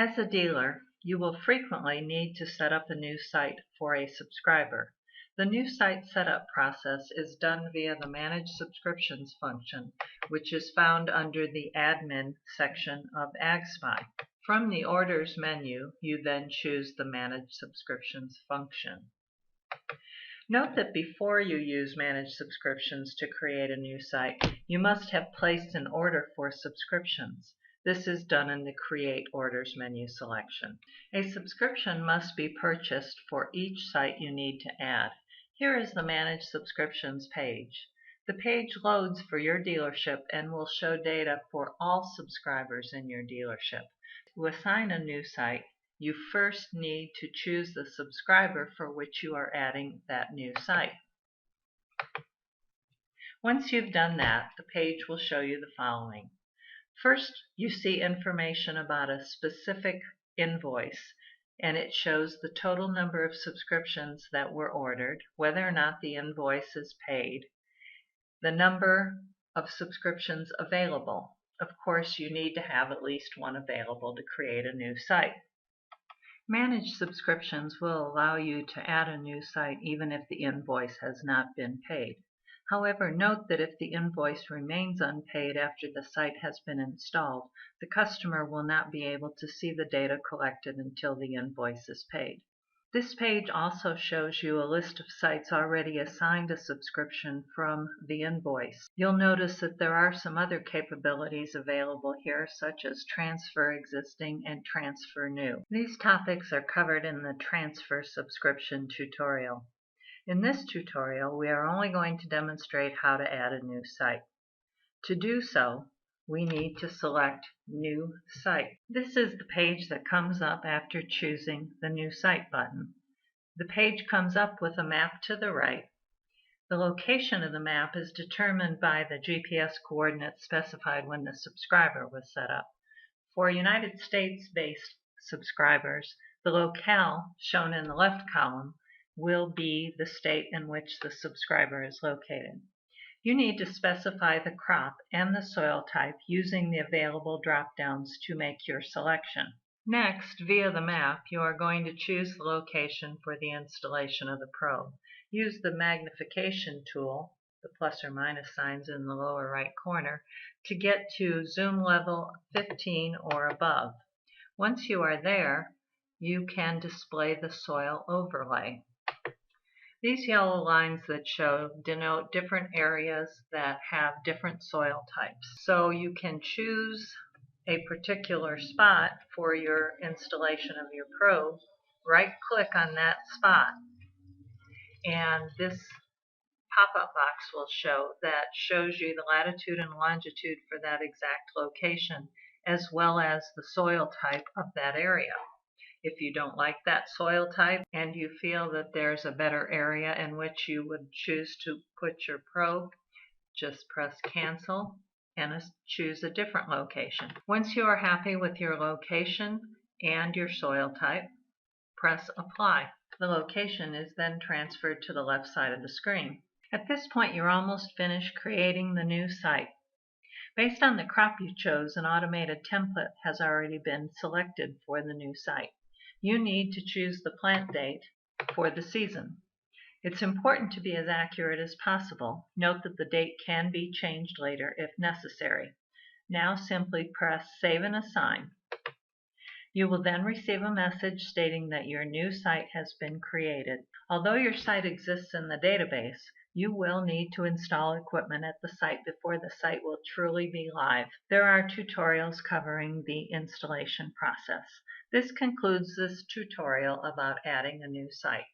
As a dealer, you will frequently need to set up a new site for a subscriber. The new site setup process is done via the Manage Subscriptions function, which is found under the Admin section of AgSpy. From the Orders menu, you then choose the Manage Subscriptions function. Note that before you use Manage Subscriptions to create a new site, you must have placed an order for subscriptions. This is done in the Create Orders menu selection. A subscription must be purchased for each site you need to add. Here is the Manage Subscriptions page. The page loads for your dealership and will show data for all subscribers in your dealership. To assign a new site, you first need to choose the subscriber for which you are adding that new site. Once you've done that, the page will show you the following. First, you see information about a specific invoice, and it shows the total number of subscriptions that were ordered, whether or not the invoice is paid, the number of subscriptions available. Of course, you need to have at least one available to create a new site. Manage Subscriptions will allow you to add a new site even if the invoice has not been paid. However, note that if the invoice remains unpaid after the site has been installed, the customer will not be able to see the data collected until the invoice is paid. This page also shows you a list of sites already assigned a subscription from the invoice. You'll notice that there are some other capabilities available here, such as Transfer Existing and Transfer New. These topics are covered in the Transfer Subscription tutorial. In this tutorial, we are only going to demonstrate how to add a new site. To do so, we need to select New Site. This is the page that comes up after choosing the New Site button. The page comes up with a map to the right. The location of the map is determined by the GPS coordinates specified when the subscriber was set up. For United States-based subscribers, the locale shown in the left column will be the state in which the subscriber is located. You need to specify the crop and the soil type using the available drop-downs to make your selection. Next, via the map, you are going to choose the location for the installation of the probe. Use the magnification tool, the plus or minus signs in the lower right corner, to get to zoom level 15 or above. Once you are there, you can display the soil overlay. These yellow lines that show denote different areas that have different soil types. So you can choose a particular spot for your installation of your probe, right-click on that spot, and this pop-up box will show that shows you the latitude and longitude for that exact location, as well as the soil type of that area. If you don't like that soil type and you feel that there's a better area in which you would choose to put your probe, just press Cancel and choose a different location. Once you are happy with your location and your soil type, press Apply. The location is then transferred to the left side of the screen. At this point, you're almost finished creating the new site. Based on the crop you chose, an automated template has already been selected for the new site. You need to choose the plant date for the season. It's important to be as accurate as possible. Note that the date can be changed later if necessary. Now simply press Save and Assign. You will then receive a message stating that your new site has been created. Although your site exists in the database, you will need to install equipment at the site before the site will truly be live. There are tutorials covering the installation process. This concludes this tutorial about adding a new site.